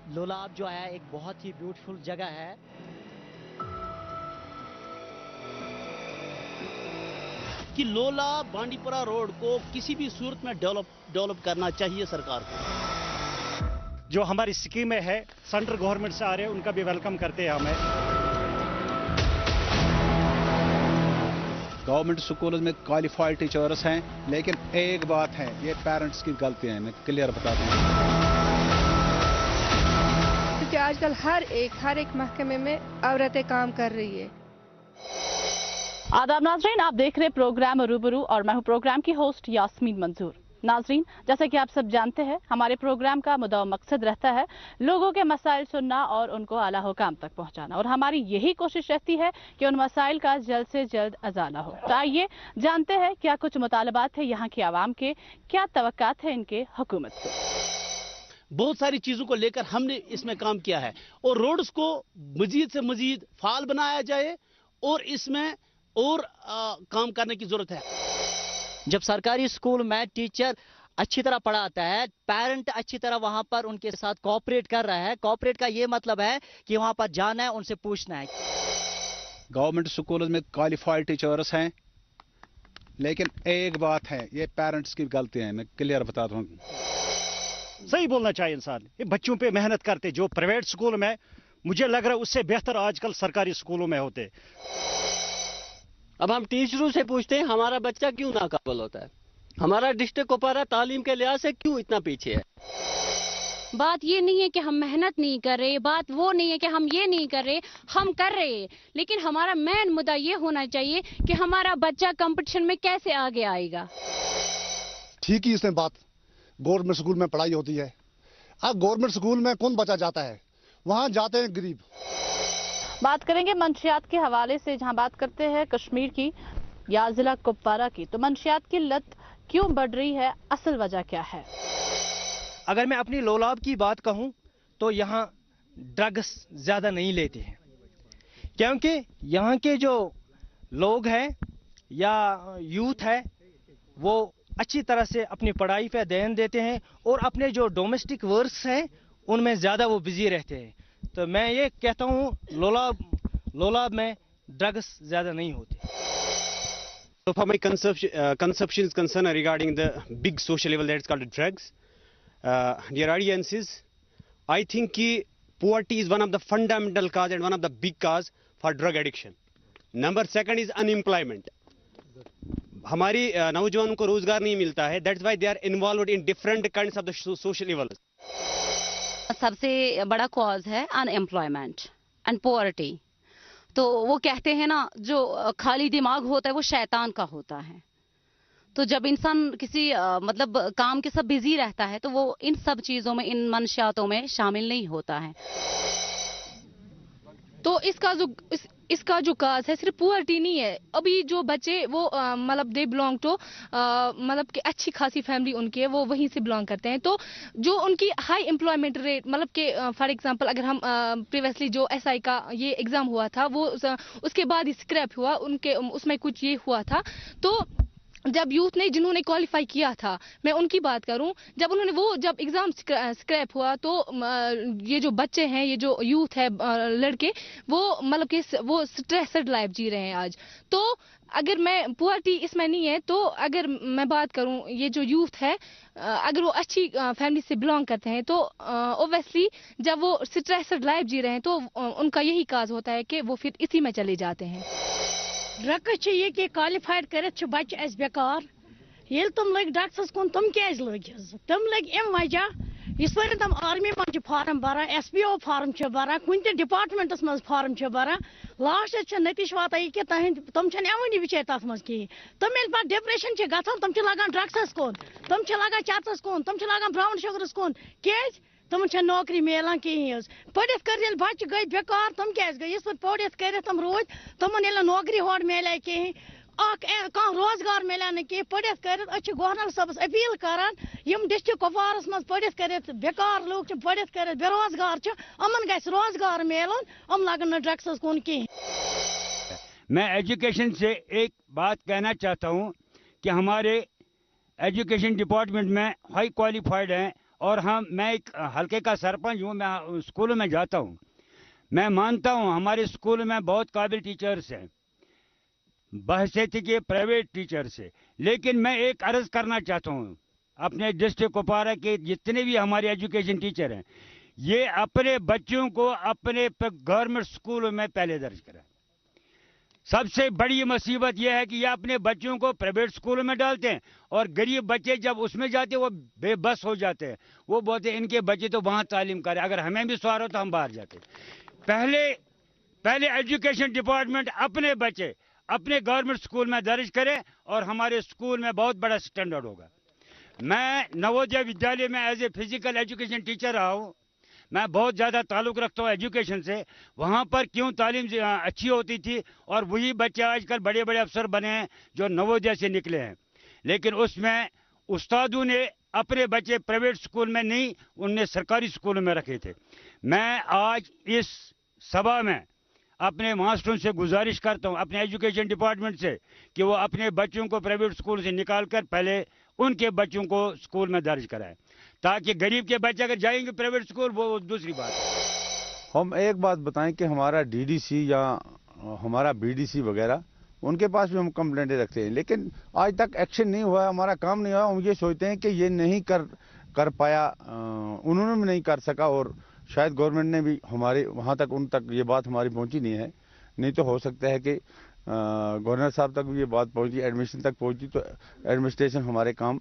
लोलाब जो है एक बहुत ही ब्यूटीफुल जगह है। कि लोलाब बांडीपुरा रोड को किसी भी सूरत में डेवलप करना चाहिए सरकार को। जो हमारी स्कीमें है सेंट्रल गवर्नमेंट से आ रहे हैं उनका भी वेलकम करते हैं हमें। गवर्नमेंट स्कूलों में क्वालिफाइड टीचर्स हैं, लेकिन एक बात है, ये पेरेंट्स की गलती है, मैं क्लियर बता दूं। क्योंकि आजकल हर एक महकमे में औरतें काम कर रही है। आदाब नाजरीन, आप देख रहे प्रोग्राम रूबरू और मैं हूं प्रोग्राम की होस्ट यास्मीन मंजूर। नाजरीन, जैसा कि आप सब जानते हैं, हमारे प्रोग्राम का मुद्दा मकसद रहता है लोगों के मसाइल सुनना और उनको आला हुकाम तक पहुंचाना, और हमारी यही कोशिश रहती है कि उन मसाइल का जल्द से जल्द अजाला हो। तो आइए जानते हैं क्या कुछ मुतालबात है यहाँ की आवाम के, क्या तवक्कात है इनके हुकूमत से। बहुत सारी चीजों को लेकर हमने इसमें काम किया है और रोड्स को मजीद से मजीद फाल बनाया जाए और इसमें और काम करने की जरूरत है। जब सरकारी स्कूल में टीचर अच्छी तरह पढ़ाता है, पेरेंट अच्छी तरह वहां पर उनके साथ कोऑपरेट कर रहा है। कोऑपरेट का ये मतलब है कि वहां पर जाना है, उनसे पूछना है। गवर्नमेंट स्कूलों में क्वालिफाइड टीचर्स हैं, लेकिन एक बात है, ये पेरेंट्स की गलती है, मैं क्लियर बता दूं। सही बोलना चाहिए इंसान। ये बच्चों पे मेहनत करते जो प्राइवेट स्कूल में, मुझे लग रहा है उससे बेहतर आजकल सरकारी स्कूलों में होते। अब हम टीचरों से पूछते हैं हमारा बच्चा क्यों नाकाबिल होता है, हमारा डिस्ट्रिक्ट कुपवारा तालीम के लिहाज से क्यों इतना पीछे है। बात ये नहीं है कि हम मेहनत नहीं कर रहे, बात वो नहीं है कि हम ये नहीं कर रहे, हम कर रहे हैं, लेकिन हमारा मेन मुद्दा ये होना चाहिए कि हमारा बच्चा कंपटीशन में कैसे आगे आएगा। ठीक ही इसमें बात गवर्नमेंट स्कूल में पढ़ाई होती है। अब गवर्नमेंट स्कूल में कौन बच्चा जाता है, वहाँ जाते हैं गरीब। बात करेंगे मंशियात के हवाले से, जहां बात करते हैं कश्मीर की या जिला कुपवारा की। तो मंशियात की लत क्यों बढ़ रही है, असल वजह क्या है? अगर मैं अपनी लोलाब की बात कहूं तो यहाँ ड्रग्स ज्यादा नहीं लेते हैं, क्योंकि यहाँ के जो लोग हैं या यूथ है वो अच्छी तरह से अपनी पढ़ाई पे ध्यान देते हैं और अपने जो डोमेस्टिक वर्क्स हैं उनमें ज्यादा वो बिजी रहते हैं। तो मैं ये कहता हूँ लोलाब में ड्रग्स ज्यादा नहीं होते। So for my conception is concerned regarding the big social evil that is called drugs, dear audiences, I think कि poverty is one of the fundamental cause and one of the big cause for drug addiction. Number second is unemployment. हमारी नौजवानों को रोजगार नहीं मिलता है, that's why they are involved in different kinds of the social evils. सबसे बड़ा cause है अनएम्प्लॉयमेंट एंड पॉवर्टी। तो वो कहते हैं ना, जो खाली दिमाग होता है वो शैतान का होता है। तो जब इंसान किसी मतलब काम के सब बिजी रहता है तो वो इन सब चीजों में, इन मंशियातों में शामिल नहीं होता है। तो इसका जो काज है सिर्फ पुअर्टी नहीं है। अभी जो बच्चे वो मतलब दे बिलोंग टू मतलब कि अच्छी खासी फैमिली उनकी है, वो वहीं से बिलोंग करते हैं। तो जो उनकी हाई एम्प्लॉयमेंट रेट, मतलब कि फॉर एग्जांपल अगर हम प्रीवियसली जो एसआई का ये एग्जाम हुआ था वो उसके बाद ही स्क्रैप हुआ, उनके उसमें कुछ ये हुआ था। तो जब यूथ ने जिन्होंने क्वालिफाई किया था, मैं उनकी बात करूं, जब एग्जाम स्क्रैप हुआ तो ये जो बच्चे हैं, ये जो यूथ है लड़के, वो मतलब कि वो स्ट्रेस्ड लाइफ जी रहे हैं आज। तो अगर मैं पुअर्टी इसमें नहीं है, तो अगर मैं बात करूं ये जो यूथ है अगर वो अच्छी फैमिली से बिलोंग करते हैं तो ओब्वियसली जब वो स्ट्रेस्ड लाइफ जी रहे हैं तो उनका यही काज होता है कि वो फिर इसी में चले जाते हैं। ड्रग्स ये कि क्वालिफाइड कर बच्चे अस बेकार, ये तुम लग ड्रग्स कुन तुम क्या लग, तुम लग अम वजह इस पर तुम आर्मी मज फार्म भरान, SPO फार्म भरान, कुन डिपार्टमेंटस मज फार्म भरान, लास्ट नतीज वात कि तुम एवनी बिचार तथ मज कहें। तुम पे डिप्रेशन गम तुम लगान ड्रग्स कुन, तुम लगान चरस कुन, तुम लगान ब्राउन शुगरस कुन, क्या तुम नौकरी मिलान कहें। पढ़ित कर बच्चे गई बेकार, तुम क्या गई इस पढ़ित कर तुम रोज तुम नौकरी होड़ मिले कहें, रोजगार मिले ना कहें। पढ़ित कर गवर्नर साहब अपील करान, डिस्ट्रिक्ट कुपवारस मज पढ़ित कर बेकार लोग पढ़ित कर बेरोजगार, अमन गस रोजगार मिलन, अम लगन न ड्रग्स कुन कहें। मैं एजुकेशन से एक बात कहना चाहता हूँ कि हमारे एजुकेशन डिपार्टमेंट में हाई क्वालिफाइड हैं और मैं एक हल्के का सरपंच हूँ, मैं स्कूलों में जाता हूँ। मैं मानता हूँ हमारे स्कूल में बहुत काबिल टीचर्स हैं, बहैसियत के प्राइवेट टीचर्स है, लेकिन मैं एक अर्ज करना चाहता हूँ अपने डिस्ट्रिक्ट कुपवारा के जितने भी हमारे एजुकेशन टीचर हैं, ये अपने बच्चों को अपने गवर्नमेंट स्कूल में पहले दर्ज करें। सबसे बड़ी मुसीबत यह है कि ये अपने बच्चों को प्राइवेट स्कूल में डालते हैं और गरीब बच्चे जब उसमें जाते हैं वो बेबस हो जाते हैं। वो बोलते हैं इनके बच्चे तो वहाँ तालीम करें, अगर हमें भी सवार हो तो हम बाहर जाते। पहले एजुकेशन डिपार्टमेंट अपने बच्चे अपने गवर्नमेंट स्कूल में दर्ज करें और हमारे स्कूल में बहुत बड़ा स्टैंडर्ड होगा। मैं नवोदय विद्यालय में as a physical education teacher रहा हूँ, मैं बहुत ज़्यादा ताल्लुक़ रखता हूँ एजुकेशन से। वहाँ पर क्यों तालीम अच्छी होती थी और वही बच्चे आजकल बड़े बड़े अफसर बने हैं जो नवोदय से निकले हैं, लेकिन उसमें उस्तादों ने अपने बच्चे प्राइवेट स्कूल में नहीं, उनने सरकारी स्कूलों में रखे थे। मैं आज इस सभा में अपने मास्टरों से गुजारिश करता हूं, अपने एजुकेशन डिपार्टमेंट से, कि वो अपने बच्चों को प्राइवेट स्कूल से निकालकर पहले उनके बच्चों को स्कूल में दर्ज कराएं, ताकि गरीब के बच्चे अगर जाएंगे प्राइवेट स्कूल वो दूसरी बात है। हम एक बात बताएं कि हमारा डीडीसी या हमारा बीडीसी वगैरह उनके पास भी हम कंप्लेंटें रखते हैं, लेकिन आज तक एक्शन नहीं हुआ, हमारा काम नहीं हुआ। हम ये सोचते हैं कि ये नहीं कर पाया, उन्होंने भी नहीं कर सका और शायद गवर्नमेंट ने भी हमारे वहाँ तक उन तक ये बात हमारी पहुँची नहीं है। नहीं तो हो सकता है कि गवर्नर साहब तक भी ये बात पहुँची, एडमिनिस्ट्रेशन तक पहुँची तो एडमिनिस्ट्रेशन हमारे काम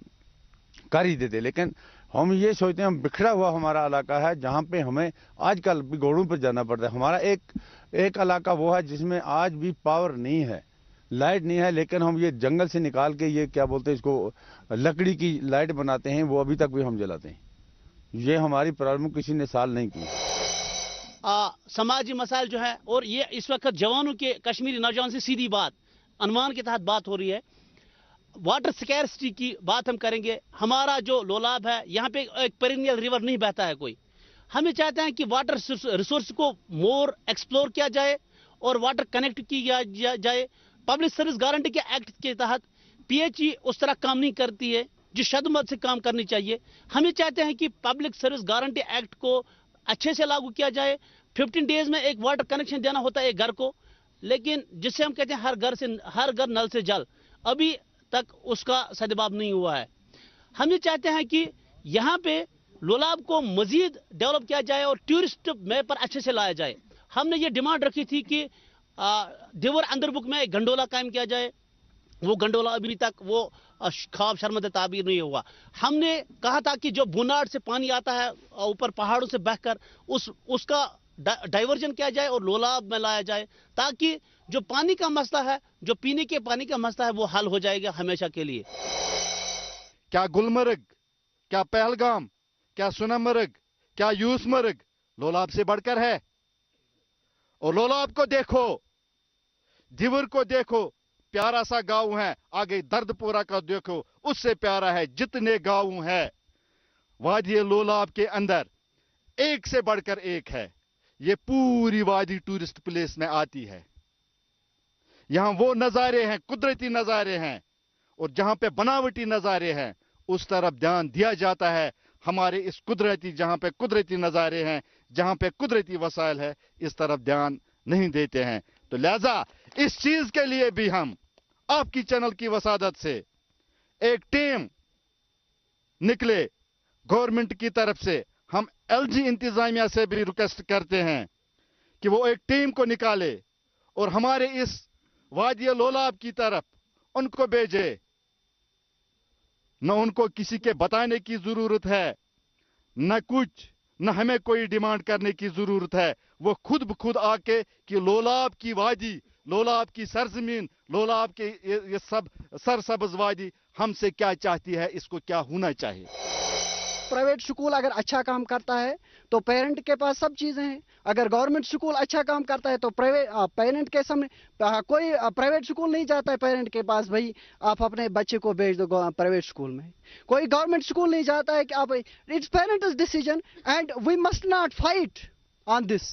कर ही देते। लेकिन हम ये सोचते हैं, हम बिखरा हुआ हमारा इलाका है जहाँ पे हमें आजकल भी घोड़ों पर जाना पड़ता है। हमारा एक इलाका वो है जिसमें आज भी पावर नहीं है, लाइट नहीं है, लेकिन हम ये जंगल से निकाल के ये क्या बोलते हैं इसको, लकड़ी की लाइट बनाते हैं, वो अभी तक भी हम जलाते हैं। ये हमारी प्रॉब्लम किसी ने सॉल्व नहीं की। समाजी मसाइल जो है, और ये इस वक्त जवानों के, कश्मीरी नौजवान से सीधी बात अनुमान के तहत बात हो रही है। वाटर स्कैरसिटी की बात हम करेंगे। हमारा जो लोलाब है, यहाँ पे एक पेरिनियल रिवर नहीं बहता है कोई। हमें चाहते हैं कि वाटर रिसोर्स को मोर एक्सप्लोर किया जाए और वाटर कनेक्ट किया जाए। पब्लिक सर्विस गारंटी के एक्ट के तहत पीएचई उस तरह काम नहीं करती है जिस शदमत से काम करनी चाहिए। हमें चाहते हैं कि पब्लिक सर्विस गारंटी एक्ट को अच्छे से लागू किया जाए। 15 डेज में एक वाटर कनेक्शन देना होता है एक घर को, लेकिन जिससे हम कहते हैं हर घर नल से जल, अभी तक उसका सदभाव नहीं हुआ है। हम ये चाहते हैं कि यहाँ पे लोलाब को मजीद डेवलप किया जाए और टूरिस्ट मैप पर अच्छे से लाया जाए। हमने ये डिमांड रखी थी कि देवर अंदरबुक में एक गंडोला कायम किया जाए। वो गंडोला अभी तक वो ख्वाब शर्मद ताबीर नहीं हुआ। हमने कहा था कि जो बुनाड से पानी आता है ऊपर पहाड़ों से बहकर उसका डाइवर्जन किया जाए और लोलाब में लाया जाए, ताकि जो पानी का मसला है, जो पीने के पानी का मसला है, वो हल हो जाएगा हमेशा के लिए। क्या गुलमर्ग, क्या पहलगाम, क्या सोनमर्ग, क्या यूसमर्ग लोलाब से बढ़कर है? और लोलाब को देखो, दिवर को देखो, प्यारा सा गांव है। आगे दर्दपुरा का देखो, उससे प्यारा है। जितने गांव है वादी लोलाब के अंदर, एक से बढ़कर एक है। ये पूरी वादी टूरिस्ट प्लेस में आती है। यहां वो नजारे हैं, कुदरती नजारे हैं, और जहां पे बनावटी नजारे हैं उस तरफ ध्यान दिया जाता है। हमारे इस कुदरती, जहां पे कुदरती नजारे हैं, जहां पे कुदरती वसाइल है, इस तरफ ध्यान नहीं देते हैं। तो लिहाजा इस चीज के लिए भी हम आपकी चैनल की वसादत से एक टीम निकले गवर्नमेंट की तरफ से। हम एलजी इंतजामिया से भी रिक्वेस्ट करते हैं कि वो एक टीम को निकाले और हमारे इस वादी लोलाब की तरफ उनको भेजे। न उनको किसी के बताने की जरूरत है, न कुछ, न हमें कोई डिमांड करने की जरूरत है। वो खुद ब खुद आके कि लोलाब की वादी, लोलाब की सरजमीन, लोलाब के ये सब सरसब्ज वादी हमसे क्या चाहती है, इसको क्या होना चाहिए। प्राइवेट स्कूल अगर अच्छा काम करता है तो पेरेंट के पास सब चीजें हैं। अगर गवर्नमेंट स्कूल अच्छा काम करता है तो पेरेंट के सामने कोई प्राइवेट स्कूल नहीं जाता है पेरेंट के पास, भाई आप अपने बच्चे को भेज दो प्राइवेट स्कूल में। कोई गवर्नमेंट स्कूल नहीं जाता है कि आप, it's parents decision and we must not fight on this.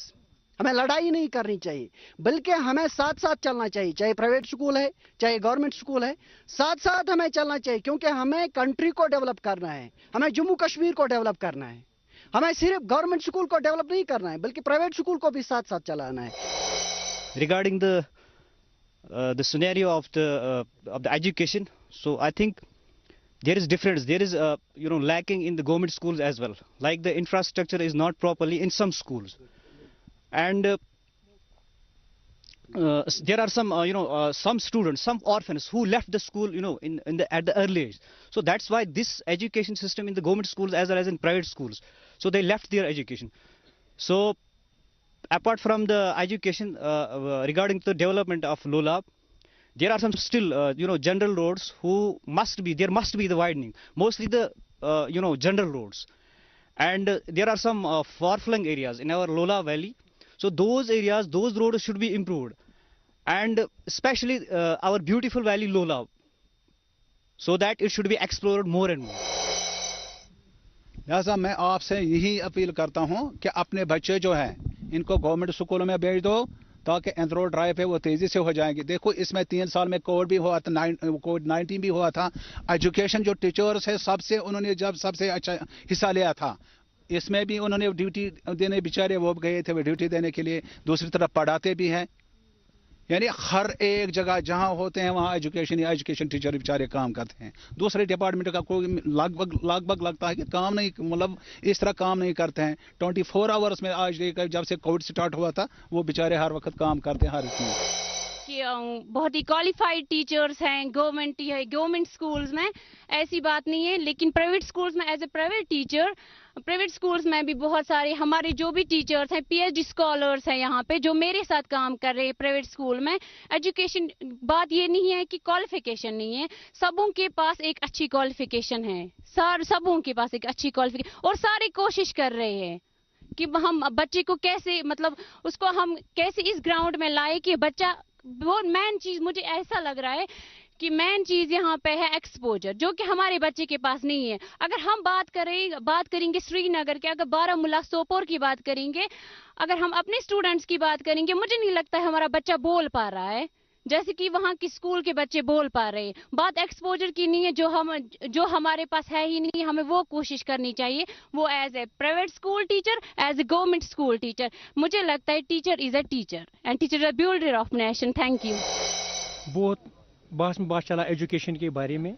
हमें लड़ाई नहीं करनी चाहिए, बल्कि हमें साथ साथ चलना चाहिए, चाहे प्राइवेट स्कूल है चाहे गवर्नमेंट स्कूल है, साथ साथ हमें चलना चाहिए, क्योंकि हमें कंट्री को डेवलप करना है, हमें जम्मू कश्मीर को डेवलप करना है। हमें सिर्फ गवर्नमेंट स्कूल को डेवलप नहीं करना है, बल्कि प्राइवेट स्कूल को भी साथ साथ चलाना है। Regarding the scenario of the education, so I think there is difference. There is lacking in the government schools as well. Like the infrastructure is not properly in some schools, and there are some students, some orphans who left the school at the early age. So that's why this education system in the government schools as well as in private schools, so they left their education. So apart from the education, regarding the development of Lolab, there are some still general roads there must be the widening, mostly the general roads, and there are some far-flung areas in our Lola Valley. So those areas, those roads should be improved, and especially our beautiful valley Lola, so that it should be explored more and more. लिहाजा मैं आपसे यही appeal करता हूं कि अपने बच्चे जो हैं इनको गवर्नमेंट स्कूलों में भेज दो, ताकि एंथ्रोल ड्राइव पे वो तेजी से हो जाएंगे। देखो इसमें 3 साल में कोविड भी हुआ था, कोविड-19 भी हुआ था। एजुकेशन जो टीचर्स है उन्होंने जब सबसे अच्छा हिस्सा लिया था, इसमें भी उन्होंने ड्यूटी देने बेचारे वो गए थे, वो ड्यूटी देने के लिए, दूसरी तरफ पढ़ाते भी हैं। यानी हर एक जगह जहां होते हैं वहां एजुकेशन टीचर बेचारे काम करते हैं। दूसरे डिपार्टमेंट का कोई लगभग लगता है कि काम नहीं, मतलब इस तरह काम नहीं करते हैं। 24 आवर्स में आज जब से कोविड स्टार्ट हुआ था वो बेचारे हर वक्त काम करते हैं हर इसमें। कि बहुत ही क्वालिफाइड टीचर्स हैं गवर्नमेंट स्कूल्स में, ऐसी बात नहीं है। लेकिन प्राइवेट स्कूल्स में as a private teacher, private schools में भी बहुत सारे हमारे जो भी टीचर्स हैं, पीएचडी स्कॉलर्स हैं यहाँ पे, जो मेरे साथ काम कर रहे हैं प्राइवेट स्कूल में। एजुकेशन, बात ये नहीं है कि क्वालिफिकेशन नहीं है, सबों के पास एक अच्छी क्वालिफिकेशन है, सबों के पास एक अच्छी क्वालिफिकेशन, और सारे कोशिश कर रहे हैं कि हम बच्चे को कैसे, मतलब उसको हम कैसे इस ग्राउंड में लाए कि बच्चा, बहुत मेन चीज मुझे ऐसा लग रहा है कि मेन चीज यहाँ पे है एक्सपोजर, जो कि हमारे बच्चे के पास नहीं है। अगर हम बात करेंगे श्रीनगर के, अगर बारामूला सोपोर की बात करेंगे, अगर हम अपने स्टूडेंट्स की बात करेंगे, मुझे नहीं लगता है हमारा बच्चा बोल पा रहा है जैसे कि वहाँ की स्कूल के बच्चे बोल पा रहे हैं। बात एक्सपोजर की नहीं है, जो हमारे पास है ही नहीं, हमें वो कोशिश करनी चाहिए, वो as a private school teacher, as a government school teacher. मुझे लगता है teacher is a teacher and teacher is a builder of nation. Thank you. बहुत बात चला एजुकेशन के बारे में।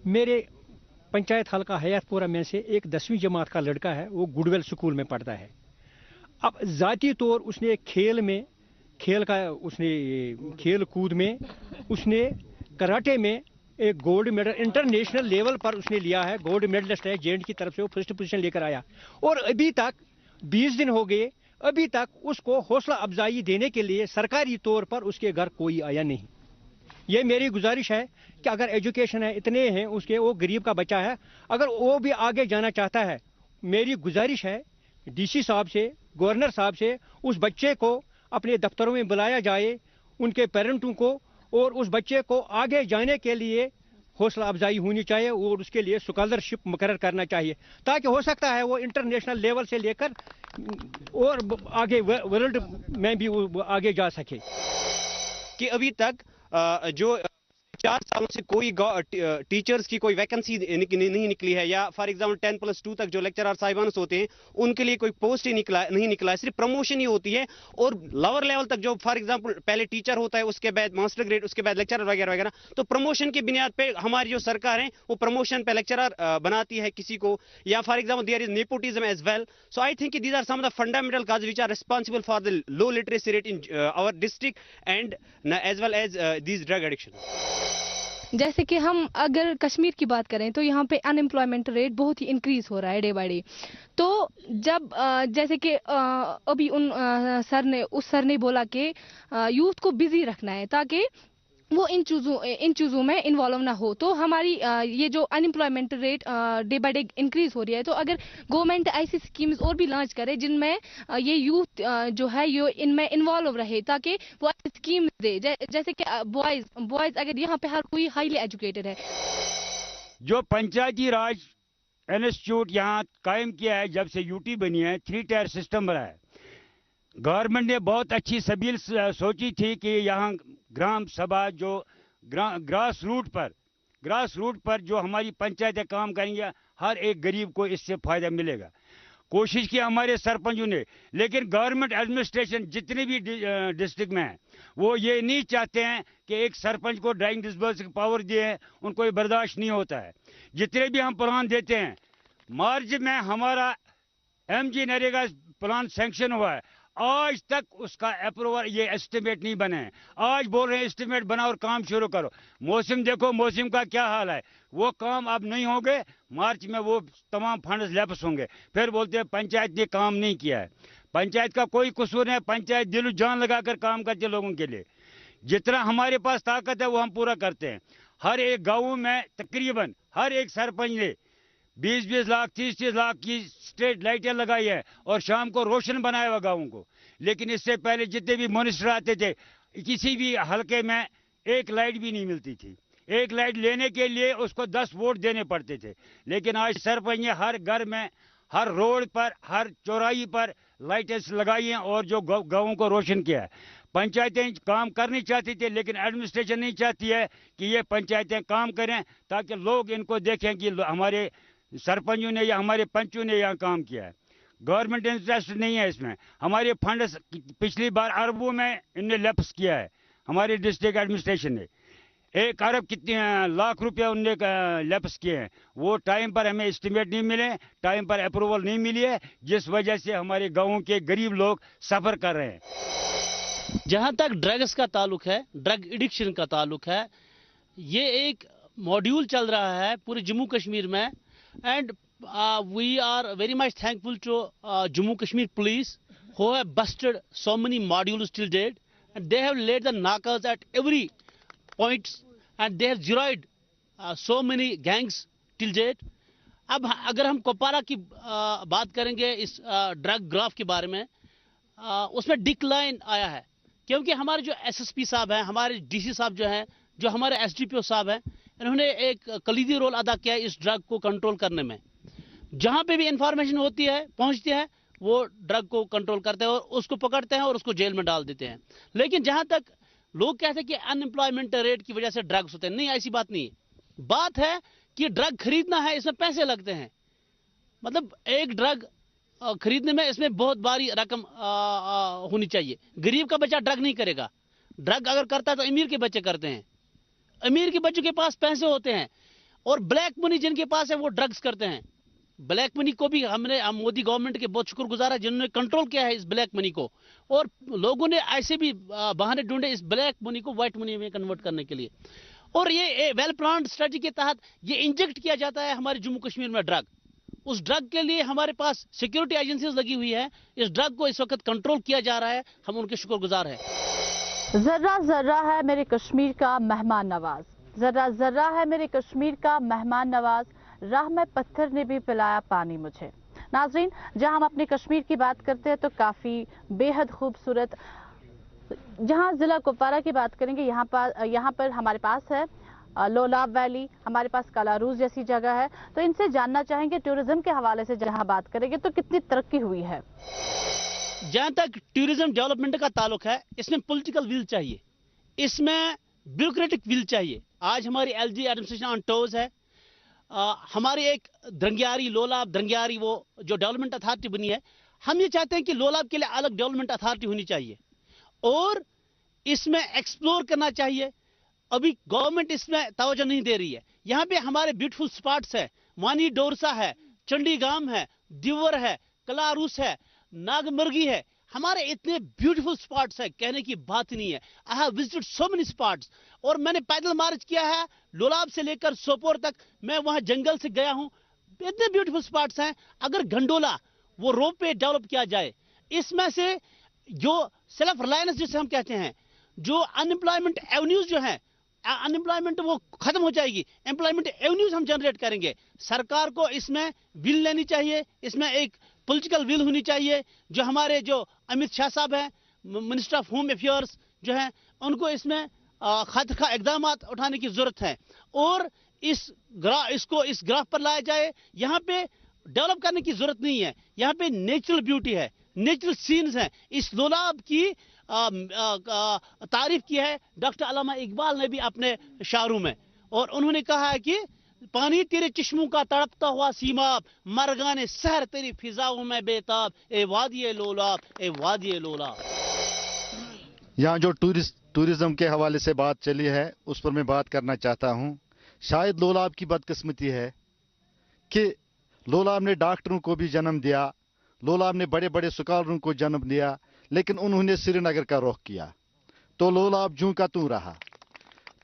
मेरे पंचायत हल्का हयातपुरा में से एक 10वीं जमात का लड़का है, वो गुडवेल स्कूल में पढ़ता है। अब ज़ाती तौर उसने खेल कूद में उसने कराटे में एक गोल्ड मेडल इंटरनेशनल लेवल पर उसने लिया है, गोल्ड मेडलिस्ट है, जेएंड की तरफ से वो फर्स्ट पोजीशन लेकर आया। और अभी तक 20 दिन हो गए, अभी तक उसको हौसला अफजाई देने के लिए सरकारी तौर पर उसके घर कोई आया नहीं। ये मेरी गुजारिश है कि अगर एजुकेशन है, इतने हैं उसके, वो गरीब का बच्चा है, अगर वो भी आगे जाना चाहता है, मेरी गुजारिश है डीसी साहब से, गवर्नर साहब से, उस बच्चे को अपने दफ्तरों में बुलाया जाए, उनके पेरेंटों को, और उस बच्चे को आगे जाने के लिए हौसला अफजाई होनी चाहिए और उसके लिए स्कॉलरशिप मुकर्रर करना चाहिए, ताकि हो सकता है वो इंटरनेशनल लेवल से लेकर और आगे वर्ल्ड में भी आगे जा सके। कि अभी तक जो 4 सालों से कोई टीचर्स की कोई वैकेंसी नहीं निकली है, या फॉर एग्जांपल 10+2 तक जो लेक्चरर साहिबान होते हैं उनके लिए कोई पोस्ट ही नहीं निकला है, सिर्फ प्रमोशन ही होती है। और लोअर लेवल तक जो फॉर एग्जांपल पहले टीचर होता है, उसके बाद मास्टर ग्रेड, उसके बाद लेक्चरर वगैरह वगैरह, तो प्रमोशन की बुनियाद पे हमारी जो सरकार है वो प्रमोशन पे लेक्चरर बनाती है किसी को, या for example there is nepotism as well. So I think these are some of the fundamental causes which are responsible for the low literacy rate in our district and as well as these drug addiction. जैसे कि हम अगर कश्मीर की बात करें तो यहाँ पे अनएम्प्लॉयमेंट रेट बहुत ही इंक्रीज हो रहा है डे बाय डे। तो जब जैसे कि अभी उस सर ने बोला कि यूथ को बिजी रखना है ताकि वो इन चीज़ों में इन्वॉल्व ना हो, तो हमारी ये जो unemployment rate day by day increase हो रही है, तो अगर गवर्नमेंट ऐसी स्कीम्स और भी लॉन्च करे जिनमें ये यूथ जो है ये इनमें इन्वॉल्व रहे, ताकि वो ऐसी स्कीम्स दे, जैसे कि बॉयज अगर यहाँ पे हर कोई हाईली एजुकेटेड है। जो पंचायती राज इंस्टीट्यूट यहाँ कायम किया है, जब से यूटी बनी है, 3 टायर सिस्टम बना है। गवर्नमेंट ने बहुत अच्छी सबील सोची थी कि यहाँ ग्राम सभा जो ग्रास रूट पर जो हमारी पंचायतें काम करेंगे, हर एक गरीब को इससे फायदा मिलेगा। कोशिश की हमारे सरपंचों ने, लेकिन गवर्नमेंट एडमिनिस्ट्रेशन जितने भी डिस्ट्रिक्ट में है वो ये नहीं चाहते हैं कि एक सरपंच को ड्राइंग डिस्बर्स की पावर दिए हैं, उनको ये बर्दाश्त नहीं होता है। जितने भी हम प्लान देते हैं, मार्च में हमारा MG नरेगा प्लान सैंक्शन हुआ है, आज तक उसका अप्रूवल ये एस्टिमेट नहीं बने हैं। आज बोल रहे हैं एस्टिमेट बनाओ और काम शुरू करो। मौसम देखो, मौसम का क्या हाल है, वो काम अब नहीं होंगे। मार्च में वो तमाम फंड्स लैप्स होंगे, फिर बोलते हैं पंचायत ने काम नहीं किया है। पंचायत का कोई कसूर नहीं है, पंचायत दिल जान लगाकर काम करते लोगों के लिए। जितना हमारे पास ताकत है वो हम पूरा करते हैं। हर एक गाँव में तकरीबन हर एक सरपंच ने 20-20 लाख 30-30 लाख की स्ट्रीट लाइटें लगाई है और शाम को रोशन बनाया हुआ गाँवों को। लेकिन इससे पहले जितने भी मिनिस्टर आते थे, किसी भी हलके में एक लाइट भी नहीं मिलती थी। एक लाइट लेने के लिए उसको 10 वोट देने पड़ते थे। लेकिन आज सरपंच ने हर घर में, हर रोड पर, हर चौराही पर लाइटें लगाई हैं और जो गाँवों को रोशन किया है। पंचायतें काम करनी चाहती थी, लेकिन एडमिनिस्ट्रेशन नहीं चाहती है कि ये पंचायतें काम करें, ताकि लोग इनको देखें कि हमारे सरपंचों ने या हमारे पंचों ने यहाँ काम किया है। गवर्नमेंट इंटरेस्ट नहीं है इसमें। हमारे फंड पिछली बार अरबों में इनने लैप्स किया है। हमारे डिस्ट्रिक्ट एडमिनिस्ट्रेशन ने 1 अरब कितने लाख रुपया उनने लैप्स किए हैं। वो टाइम पर हमें एस्टिमेट नहीं मिले, टाइम पर अप्रूवल नहीं मिली है, जिस वजह से हमारे गाँवों के गरीब लोग सफर कर रहे हैं। जहां तक ड्रग्स का ताल्लुक है, ड्रग एडिक्शन का ताल्लुक है, ये एक मॉड्यूल चल रहा है पूरे जम्मू कश्मीर में। And we are very much thankful to Jammu Kashmir police who have busted so many modules till date, and they have laid the knockouts at every point, and they have zeroed so many gangs till date. अब अगर हम कुपवारा की बात करेंगे इस drug graph के बारे में, उसमें डिक्लाइन आया है, क्योंकि हमारे जो SSP साहब हैं, हमारे DC साहब जो हैं, जो हमारे SDPO साहब हैं, इन्होंने एक कलीदी रोल अदा किया है इस ड्रग को कंट्रोल करने में। जहां पे भी इंफॉर्मेशन होती है, पहुंचती है, वो ड्रग को कंट्रोल करते हैं और उसको पकड़ते हैं और उसको जेल में डाल देते हैं। लेकिन जहां तक लोग कहते हैं कि अनएम्प्लॉयमेंट रेट की वजह से ड्रग्स होते हैं, नहीं, ऐसी बात नहीं है। बात है कि ड्रग खरीदना है, इसमें पैसे लगते हैं। मतलब एक ड्रग खरीदने में इसमें बहुत भारी रकम होनी चाहिए। गरीब का बच्चा ड्रग नहीं करेगा। ड्रग अगर करता है तो अमीर के बच्चे करते हैं। अमीर के बच्चों के पास पैसे होते हैं और ब्लैक मनी जिनके पास है वो ड्रग्स करते हैं। ब्लैक मनी को भी हम मोदी गवर्नमेंट के बहुत शुक्रगुजार है जिन्होंने कंट्रोल किया है इस ब्लैक मनी को, और लोगों ने ऐसे भी बहाने ढूंढे इस ब्लैक मनी को व्हाइट मनी में कन्वर्ट करने के लिए। और ये वेल प्लान्ड स्ट्रेटजी के तहत ये इंजेक्ट किया जाता है हमारे जम्मू कश्मीर में ड्रग। उस ड्रग के लिए हमारे पास सिक्योरिटी एजेंसीज लगी हुई है। इस ड्रग को इस वक्त कंट्रोल किया जा रहा है, हम उनके शुक्रगुजार हैं। जर्रा जर्रा है मेरे कश्मीर का मेहमान नवाज, जर्रा जर्रा है मेरे कश्मीर का मेहमान नवाज, राह में पत्थर ने भी पिलाया पानी मुझे। नाजरीन, जहां हम अपने कश्मीर की बात करते हैं तो काफ़ी बेहद खूबसूरत, जहां ज़िला कुपवारा की बात करेंगे यहाँ पर हमारे पास है लोलाब वैली, हमारे पास कलारूज जैसी जगह है। तो इनसे जानना चाहेंगे टूरिज्म के हवाले से जहां बात करेंगे तो कितनी तरक्की हुई है। जहां तक टूरिज्म डेवलपमेंट का ताल्लुक है, इसमें पॉलिटिकल विल चाहिए, इसमें ब्यूरोक्रेटिक विल चाहिए। आज हमारी LG एडमिनिस्ट्रेशन ऑन टोज है। हमारी एक धरंगियारी लोलाब धरंगियारी वो जो डेवलपमेंट अथॉरिटी बनी है, हम ये चाहते हैं कि लोलाब के लिए अलग डेवलपमेंट अथॉरिटी होनी चाहिए और इसमें एक्सप्लोर करना चाहिए। अभी गवर्नमेंट इसमें तवज्जो नहीं दे रही है। यहाँ पे हमारे ब्यूटीफुल स्पॉट्स है, वानी डोरसा है, चंडीगाम है, दिवर है, कलारूस है, नागमर्गी है, हमारे इतने ब्यूटीफुल स्पॉट्स है, कहने की बात ही नहीं है। I have visited so many spots और मैंने पैदल मार्च किया है लोलाब से लेकर सोपोर तक। मैं वहां जंगल से गया हूं, इतने ब्यूटीफुल स्पॉट्स हैं। अगर गंडोला वो रोप पे डेवलप किया जाए, इसमें से जो सेल्फ रिलायंस जिसे हम कहते हैं, जो अनएम्प्लॉयमेंट एवेन्यूज जो है, अनएम्प्लॉयमेंट वो खत्म हो जाएगी, एम्प्लॉयमेंट एवेन्यूज हम जनरेट करेंगे। सरकार को इसमें विल लेनी चाहिए, इसमें एक पॉलिटिकल विल होनी चाहिए। जो हमारे जो अमित शाह साहब हैं, मिनिस्टर ऑफ होम अफेयर्स जो हैं, उनको इसमें खातिर इकदाम उठाने की जरूरत है और इसको इस ग्राफ पर लाया जाए। यहाँ पे डेवलप करने की जरूरत नहीं है, यहाँ पे नेचुरल ब्यूटी है। नेचुरल सीन्स हैं। इस लोलाब की तारीफ की है डॉक्टर अल्लामा इकबाल ने भी अपने शायरों में, और उन्होंने कहा है कि पानी तेरे चश्मों का तड़पता हुआ सीमाब, मरगाने सहर तेरी फिजाओं में बेताब, ए वादिये लोलाब, ए वादिये लोलाब। यहाँ जो टूरिज्म के हवाले से बात चली है उस पर मैं बात करना चाहता हूँ। शायद लोलाब की बदकिस्मती है कि लोलाब ने डॉक्टरों को भी जन्म दिया, लोलाब ने बड़े बड़े स्कॉलरों को जन्म दिया, लेकिन उन्होंने श्रीनगर का रुख किया, तो लोलाब जूं का तू रहा।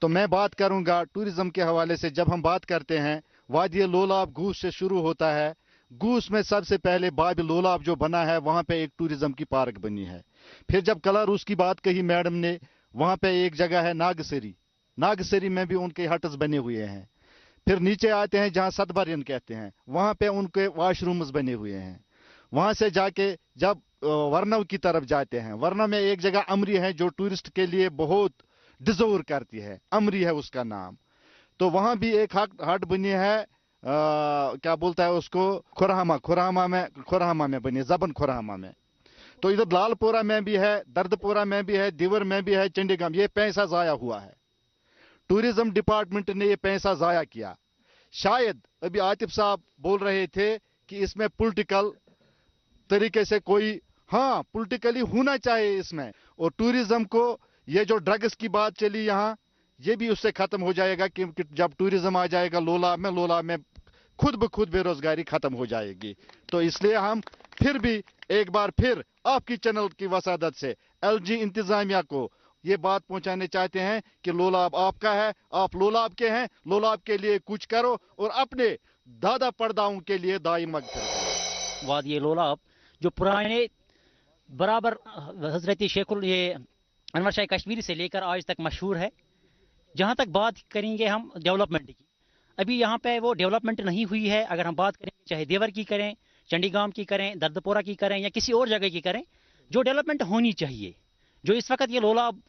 तो मैं बात करूंगा टूरिज्म के हवाले से। जब हम बात करते हैं वादी लोलाब गूस से शुरू होता है। गूस में सबसे पहले बाब लोलाब जो बना है वहां पे एक टूरिज्म की पार्क बनी है। फिर जब कलारूस की बात कही मैडम ने, वहां पे एक जगह है नागसरी, नागसरी में भी उनके हट्स बने हुए हैं। फिर नीचे आते हैं जहां सतबरियन कहते हैं, वहां पे उनके वॉशरूम्स बने हुए हैं। वहां से जाके जब वर्नव की तरफ जाते हैं, वर्नव में एक जगह अमरी है जो टूरिस्ट के लिए बहुत डिजर्व करती है, अमरी है उसका नाम। तो वहां भी एक हट बनी है, क्या बोलता है उसको, खुरामा में बनी है, जबन खुरामा में। तो इधर लालपुरा में भी है, दर्दपुरा में भी है, दिवर में भी है, चंडीगढ़। ये पैसा जाया हुआ है, टूरिज्म डिपार्टमेंट ने ये पैसा जाया किया। शायद अभी आतिफ साहब बोल रहे थे कि इसमें पॉलिटिकल तरीके से कोई, हाँ पॉलिटिकली होना चाहिए इसमें। और टूरिज्म को ये जो ड्रग्स की बात चली यहाँ, ये भी उससे खत्म हो जाएगा कि जब टूरिज्म आ जाएगा लोलाब में खुद ब खुद बेरोजगारी खत्म हो जाएगी। तो इसलिए हम फिर भी एक बार फिर आपकी चैनल की वसादत से एलजी इंतजामिया को ये बात पहुंचाने चाहते हैं कि लोलाब आपका है, आप लोलाब के हैं, लोलाब के लिए कुछ करो और अपने दादा परदाओं के लिए दाई मगफिरत। वादी लोलाब जो पुराने बराबर हजरत शेखुल ये अनवर शाह कश्मीरी से लेकर आज तक मशहूर है। जहाँ तक बात करेंगे हम डेवलपमेंट की, अभी यहाँ पे वो डेवलपमेंट नहीं हुई है। अगर हम बात करें चाहे देवर की करें, चंडीगढ़ की करें, दर्दपुरा की करें या किसी और जगह की करें, जो डेवलपमेंट होनी चाहिए, जो इस वक्त ये लोलाब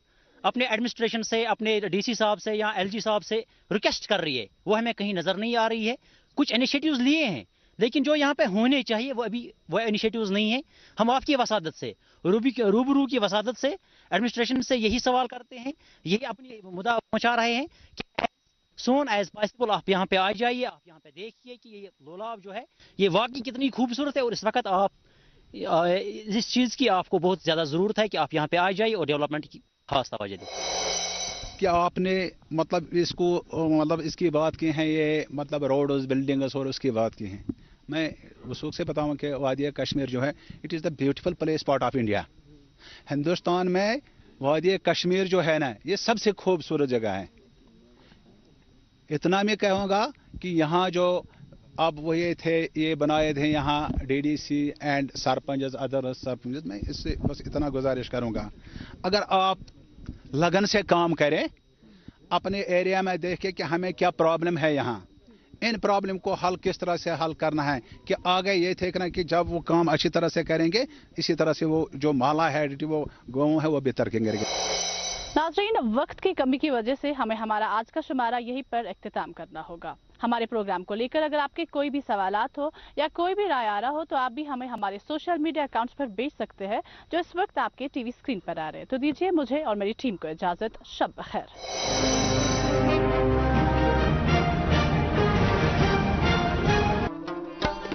अपने एडमिनिस्ट्रेशन से, अपने डीसी साहब से या एलजी साहब से रिक्वेस्ट कर रही है, वो हमें कहीं नजर नहीं आ रही है। कुछ इनिशिएटिव्स लिए हैं, लेकिन जो यहाँ पे होने चाहिए वो अभी वो इनिशिएटिव्स नहीं है। हम आपकी वसादत से, रूबरू की वसादत से, एडमिनिस्ट्रेशन से यही सवाल करते हैं, यही अपनी मुद्दा पहुंचा रहे हैं कि सोन एज पॉसिबल आप यहाँ पे आ जाइए, आप यहाँ पे देखिए कि ये लोलाब जो है ये वाकई कितनी खूबसूरत है। और इस वक्त आप इस चीज़ की आपको बहुत ज़्यादा ज़रूरत है कि आप यहाँ पे आ जाइए और डेवलपमेंट की खास तवज्जो दें। क्या आपने मतलब इसको मतलब इसकी बात की है, ये मतलब रोड्स बिल्डिंग्स और उसकी बात की है। मैं वसूख से बताऊं कि वादी कश्मीर जो है it is the beautiful place part of India. Hindustan में वादी कश्मीर जो है ना ये सबसे खूबसूरत जगह है। इतना मैं कहूँगा कि यहाँ जो अब वो ये थे, ये बनाए थे यहाँ DDC and sarpanch other sarpanch, मैं इससे बस इतना गुजारिश करूँगा अगर आप लगन से काम करें, अपने एरिया में देखें कि हमें क्या प्रॉब्लम है, यहाँ इन प्रॉब्लम को हल किस तरह से हल करना है, कि आगे ये देखना कि जब वो काम अच्छी तरह से करेंगे इसी तरह से वो जो माला है वो गाँव है वो बेहतर करेंगे। नाज़रीन, वक्त की कमी की वजह से हमें हमारा आज का शुमारा यहीं पर इख्तिताम करना होगा। हमारे प्रोग्राम को लेकर अगर आपके कोई भी सवालात हो या कोई भी राय आ रहा हो तो आप भी हमें हमारे सोशल मीडिया अकाउंट्स पर भेज सकते हैं जो इस वक्त आपके टीवी स्क्रीन पर आ रहे हैं। तो दीजिए मुझे और मेरी टीम को इजाजत। शब बखैर।